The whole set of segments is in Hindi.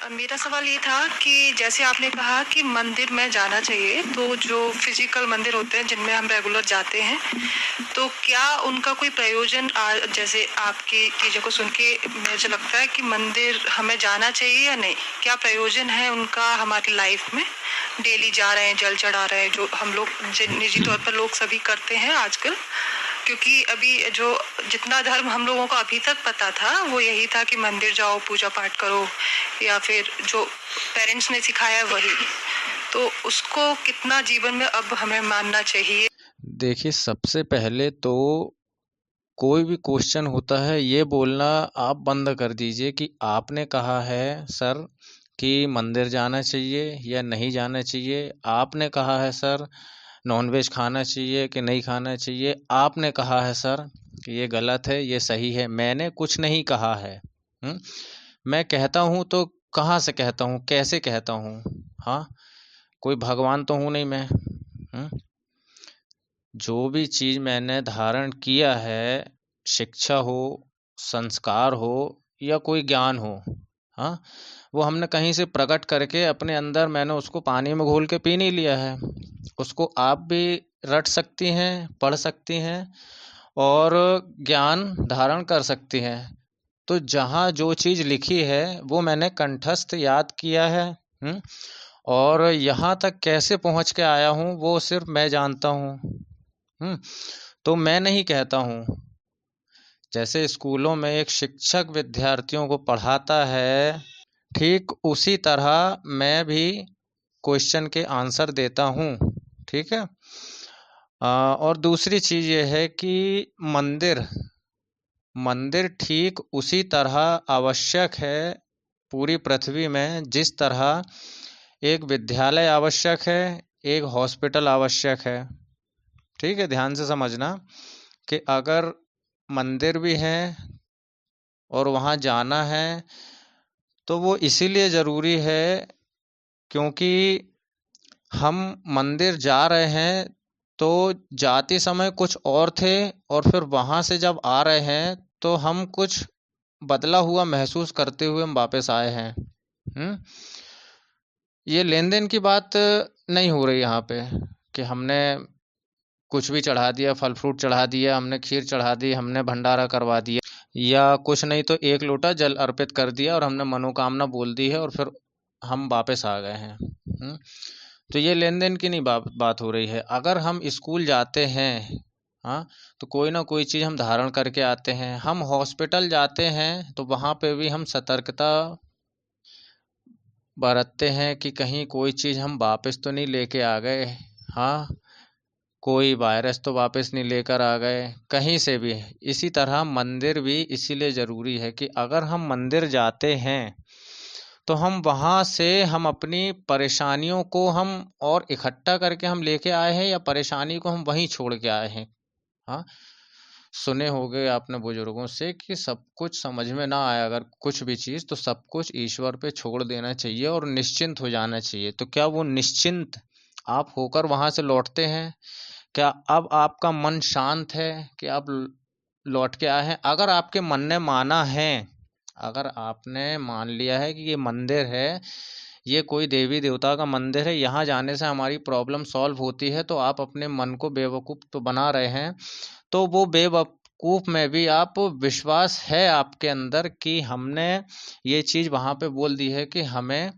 मेरा सवाल ये था कि जैसे आपने कहा कि मंदिर में जाना चाहिए, तो जो फिजिकल मंदिर होते हैं जिनमें हम रेगुलर जाते हैं, तो क्या उनका कोई प्रयोजन जैसे आपकी चीज़ों को सुन के मुझे लगता है कि मंदिर हमें जाना चाहिए या नहीं? क्या प्रयोजन है उनका हमारी लाइफ में? डेली जा रहे हैं, जल चढ़ा रहे हैं, जो हम लोग निजी तौर पर लोग सभी करते हैं आजकल। क्योंकि अभी जो जितना धर्म हम लोगों को अभी तक पता था वो यही था कि मंदिर जाओ, पूजा पाठ करो, या फिर जो पेरेंट्स ने सिखाया है वही। तो उसको कितना जीवन में अब हमें मानना चाहिए? देखिए, सबसे पहले तो कोई भी क्वेश्चन होता है ये बोलना आप बंद कर दीजिए कि आपने कहा है सर कि मंदिर जाना चाहिए या नहीं जाना चाहिए। आपने कहा है सर नॉनवेज खाना चाहिए कि नहीं खाना चाहिए। आपने कहा है सर कि ये गलत है, ये सही है। मैंने कुछ नहीं कहा है। मैं कहता हूँ तो कहाँ से कहता हूँ, कैसे कहता हूँ? हाँ, कोई भगवान तो हूँ नहीं मैं। जो भी चीज़ मैंने धारण किया है, शिक्षा हो, संस्कार हो या कोई ज्ञान हो, हाँ, वो हमने कहीं से प्रकट करके अपने अंदर मैंने उसको पानी में घोल के पी नहीं लिया है। उसको आप भी रट सकती हैं, पढ़ सकती हैं और ज्ञान धारण कर सकती हैं। तो जहाँ जो चीज़ लिखी है वो मैंने कंठस्थ याद किया है। और यहाँ तक कैसे पहुँच के आया हूँ वो सिर्फ मैं जानता हूँ। तो मैं नहीं कहता हूँ। जैसे स्कूलों में एक शिक्षक विद्यार्थियों को पढ़ाता है, ठीक उसी तरह मैं भी क्वेश्चन के आंसर देता हूँ। ठीक है। और दूसरी चीज़ ये है कि मंदिर मंदिर ठीक उसी तरह आवश्यक है पूरी पृथ्वी में जिस तरह एक विद्यालय आवश्यक है, एक हॉस्पिटल आवश्यक है। ठीक है, ध्यान से समझना कि अगर मंदिर भी है और वहाँ जाना है तो वो इसीलिए ज़रूरी है क्योंकि हम मंदिर जा रहे हैं तो जाते समय कुछ और थे और फिर वहाँ से जब आ रहे हैं तो हम कुछ बदला हुआ महसूस करते हुए हम वापस आए हैं। ये लेन देन की बात नहीं हो रही यहाँ पे कि हमने कुछ भी चढ़ा दिया, फल फ्रूट चढ़ा दिया, हमने खीर चढ़ा दी, हमने भंडारा करवा दिया, या कुछ नहीं तो एक लोटा जल अर्पित कर दिया और हमने मनोकामना बोल दी है और फिर हम वापस आ गए हैं। तो ये लेन देन की नहीं बात हो रही है। अगर हम स्कूल जाते हैं, हाँ, तो कोई ना कोई चीज़ हम धारण करके आते हैं। हम हॉस्पिटल जाते हैं तो वहाँ पे भी हम सतर्कता बरतते हैं कि कहीं कोई चीज़ हम वापस तो नहीं लेके आ गए। हाँ, कोई वायरस तो वापस नहीं लेकर आ गए कहीं से भी। इसी तरह मंदिर भी इसीलिए ज़रूरी है कि अगर हम मंदिर जाते हैं तो हम वहाँ से हम अपनी परेशानियों को हम और इकट्ठा करके हम लेके आए हैं या परेशानी को हम वहीं छोड़ के आए हैं। हाँ, सुने होंगे आपने बुजुर्गों से कि सब कुछ समझ में ना आए अगर कुछ भी चीज़ तो सब कुछ ईश्वर पे छोड़ देना चाहिए और निश्चिंत हो जाना चाहिए। तो क्या वो निश्चिंत आप होकर वहाँ से लौटते हैं? क्या अब आपका मन शांत है कि आप लौट के आए हैं? अगर आपके मन ने माना है, अगर आपने मान लिया है कि ये मंदिर है, ये कोई देवी देवता का मंदिर है, यहाँ जाने से हमारी प्रॉब्लम सॉल्व होती है, तो आप अपने मन को बेवकूफ़ तो बना रहे हैं। तो वो बेवकूफ़ में भी आप विश्वास है आपके अंदर कि हमने ये चीज़ वहाँ पे बोल दी है कि हमें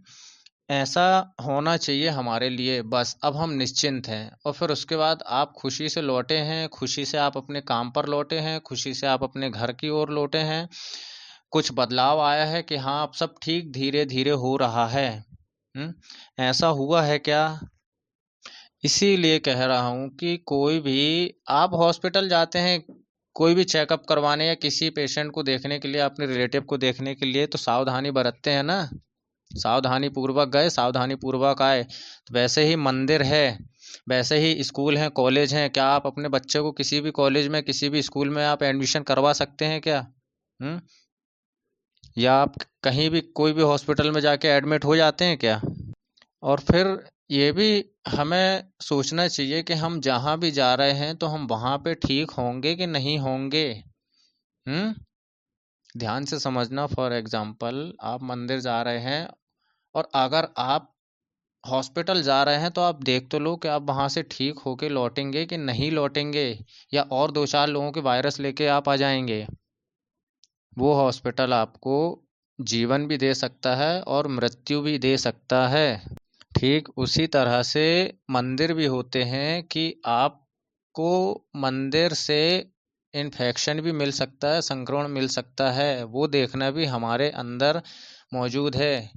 ऐसा होना चाहिए हमारे लिए, बस अब हम निश्चिंत हैं। और फिर उसके बाद आप खुशी से लौटे हैं, खुशी से आप अपने काम पर लौटे हैं, खुशी से आप अपने घर की ओर लौटे हैं। कुछ बदलाव आया है कि हाँ अब सब ठीक धीरे धीरे हो रहा है। ऐसा हुआ है क्या? इसीलिए कह रहा हूँ कि कोई भी आप हॉस्पिटल जाते हैं कोई भी चेकअप करवाने या किसी पेशेंट को देखने के लिए, अपने रिलेटिव को देखने के लिए, तो सावधानी बरतते हैं ना। सावधानी पूर्वक गए, सावधानी पूर्वक आए। तो वैसे ही मंदिर है, वैसे ही स्कूल हैं, कॉलेज हैं। क्या आप अपने बच्चे को किसी भी कॉलेज में, किसी भी स्कूल में आप एडमिशन करवा सकते हैं क्या? या आप कहीं भी कोई भी हॉस्पिटल में जाके एडमिट हो जाते हैं क्या? और फिर ये भी हमें सोचना चाहिए कि हम जहाँ भी जा रहे हैं तो हम वहाँ पे ठीक होंगे कि नहीं होंगे। ध्यान से समझना। फॉर एग्जाम्पल आप मंदिर जा रहे हैं और अगर आप हॉस्पिटल जा रहे हैं तो आप देख तो लो कि आप वहाँ से ठीक होके लौटेंगे कि नहीं लौटेंगे, या और 2-4 लोगों के वायरस लेके आप आ जाएंगे। वो हॉस्पिटल आपको जीवन भी दे सकता है और मृत्यु भी दे सकता है। ठीक उसी तरह से मंदिर भी होते हैं कि आपको मंदिर से इन्फेक्शन भी मिल सकता है, संक्रमण मिल सकता है, वो देखना भी हमारे अंदर मौजूद है।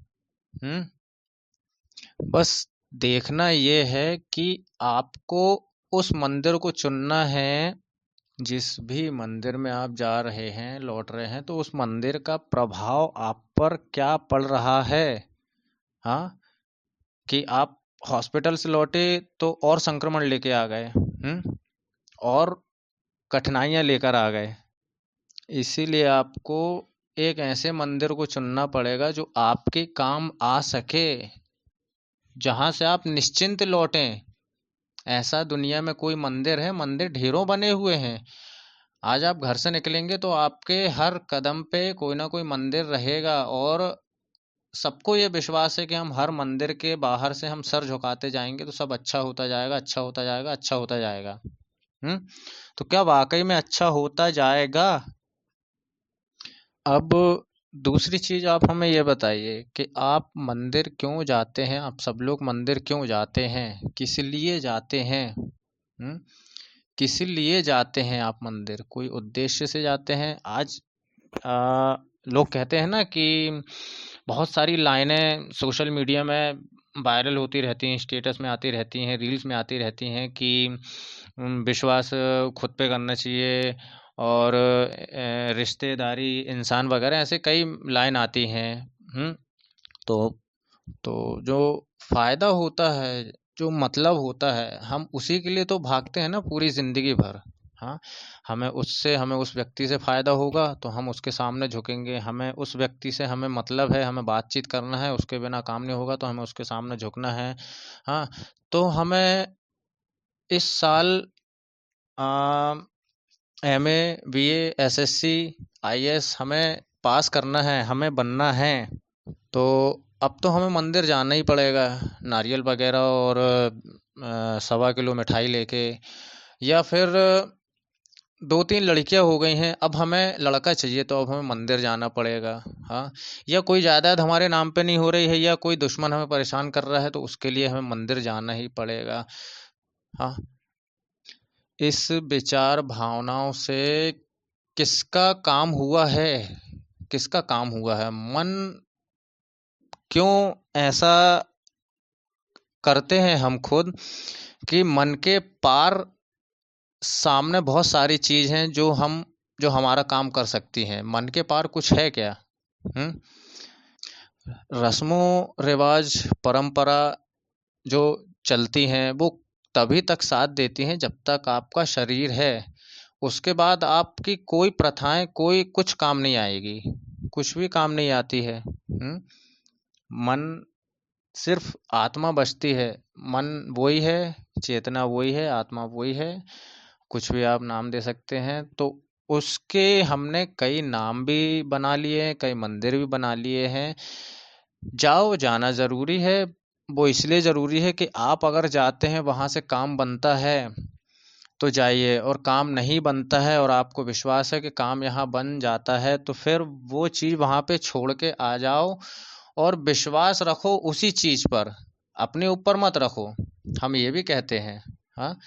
बस देखना ये है कि आपको उस मंदिर को चुनना है। जिस भी मंदिर में आप जा रहे हैं, लौट रहे हैं, तो उस मंदिर का प्रभाव आप पर क्या पड़ रहा है। हाँ, कि आप हॉस्पिटल से लौटे तो और संक्रमण लेके आ गए, और कठिनाइयां लेकर आ गए। इसीलिए आपको एक ऐसे मंदिर को चुनना पड़ेगा जो आपके काम आ सके, जहां से आप निश्चिंत लौटें। ऐसा दुनिया में कोई मंदिर है? मंदिर ढेरों बने हुए हैं। आज आप घर से निकलेंगे तो आपके हर कदम पे कोई ना कोई मंदिर रहेगा, और सबको ये विश्वास है कि हम हर मंदिर के बाहर से हम सर झुकाते जाएंगे तो सब अच्छा होता जाएगा, अच्छा होता जाएगा, अच्छा होता जाएगा। तो क्या वाकई में अच्छा होता जाएगा? अब दूसरी चीज आप हमें ये बताइए कि आप मंदिर क्यों जाते हैं? आप सब लोग मंदिर क्यों जाते हैं? किस लिए जाते हैं? किस लिए जाते हैं आप मंदिर? कोई उद्देश्य से जाते हैं? आज लोग कहते हैं ना कि बहुत सारी लाइनें सोशल मीडिया में वायरल होती रहती हैं, स्टेटस में आती रहती हैं, रील्स में आती रहती हैं कि विश्वास खुद पे करना चाहिए, और रिश्तेदारी इंसान वगैरह, ऐसे कई लाइन आती हैं। तो जो फायदा होता है, जो मतलब होता है, हम उसी के लिए तो भागते हैं ना पूरी जिंदगी भर। हाँ, हमें उस व्यक्ति से फायदा होगा तो हम उसके सामने झुकेंगे, हमें उस व्यक्ति से हमें मतलब है, हमें बातचीत करना है, उसके बिना काम नहीं होगा तो हमें उसके सामने झुकना है। हाँ, तो हमें इस साल MA, BA, SSC, IAS हमें पास करना है, हमें बनना है। तो अब तो हमें मंदिर जाना ही पड़ेगा, नारियल वगैरह और 1.25 किलो मिठाई लेके, या फिर 2-3 लड़कियां हो गई हैं, अब हमें लड़का चाहिए तो अब हमें मंदिर जाना पड़ेगा। हाँ, या कोई जायदाद हमारे नाम पे नहीं हो रही है, या कोई दुश्मन हमें परेशान कर रहा है, तो उसके लिए हमें मंदिर जाना ही पड़ेगा। हाँ, इस विचार भावनाओं से किसका काम हुआ है? किसका काम हुआ है? मन क्यों ऐसा करते हैं हम खुद कि मन के पार सामने बहुत सारी चीज हैं जो हमारा काम कर सकती हैं। मन के पार कुछ है क्या? रस्मों रिवाज परंपरा जो चलती हैं वो तभी तक साथ देती हैं जब तक आपका शरीर है। उसके बाद आपकी कोई प्रथाएं, कोई कुछ काम नहीं आएगी, कुछ भी काम नहीं आती है। मन सिर्फ आत्मा बचती है। मन वही है, चेतना वही है, आत्मा वही है, कुछ भी आप नाम दे सकते हैं। तो उसके हमने कई नाम भी बना लिए हैं, कई मंदिर भी बना लिए हैं। जाना ज़रूरी है। वो इसलिए ज़रूरी है कि आप अगर जाते हैं, वहाँ से काम बनता है तो जाइए, और काम नहीं बनता है और आपको विश्वास है कि काम यहाँ बन जाता है, तो फिर वो चीज़ वहाँ पे छोड़ के आ जाओ और विश्वास रखो उसी चीज़ पर, अपने ऊपर मत रखो। हम ये भी कहते हैं, हाँ,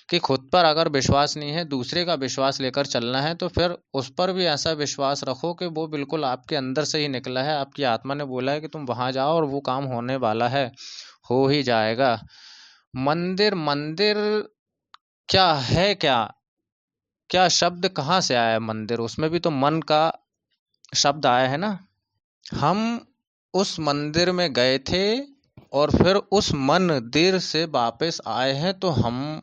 कि खुद पर अगर विश्वास नहीं है, दूसरे का विश्वास लेकर चलना है, तो फिर उस पर भी ऐसा विश्वास रखो कि वो बिल्कुल आपके अंदर से ही निकला है, आपकी आत्मा ने बोला है कि तुम वहाँ जाओ और वो काम होने वाला है, हो ही जाएगा। मंदिर मंदिर क्या है? क्या शब्द कहाँ से आया? मंदिर, उसमें भी तो मन का शब्द आया है ना। हम उस मंदिर में गए थे और फिर उस मंदिर से वापस आए हैं, तो हम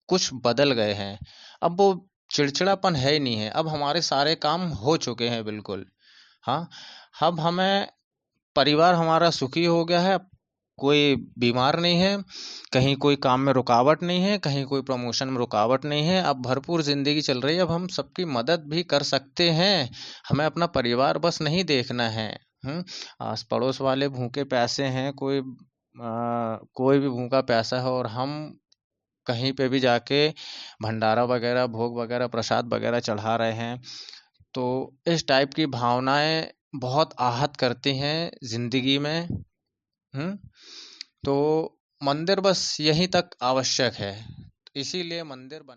कुछ बदल गए हैं। अब वो चिड़चिड़ापन है ही नहीं है, अब हमारे सारे काम हो चुके हैं बिल्कुल। हाँ, अब हमें परिवार हमारा सुखी हो गया है, कोई बीमार नहीं है, कहीं कोई काम में रुकावट नहीं है, कहीं कोई प्रमोशन में रुकावट नहीं है, अब भरपूर जिंदगी चल रही है। अब हम सबकी मदद भी कर सकते हैं, हमें अपना परिवार बस नहीं देखना है। आस पड़ोस वाले भूखे प्यासे हैं, कोई भी भूखा प्यासा है और हम कहीं पे भी जाके भंडारा वगैरह, भोग वगैरह, प्रसाद वगैरह चढ़ा रहे हैं, तो इस टाइप की भावनाएं बहुत आहत करती हैं जिंदगी में। हम्म तो मंदिर बस यहीं तक आवश्यक है, इसीलिए मंदिर बना।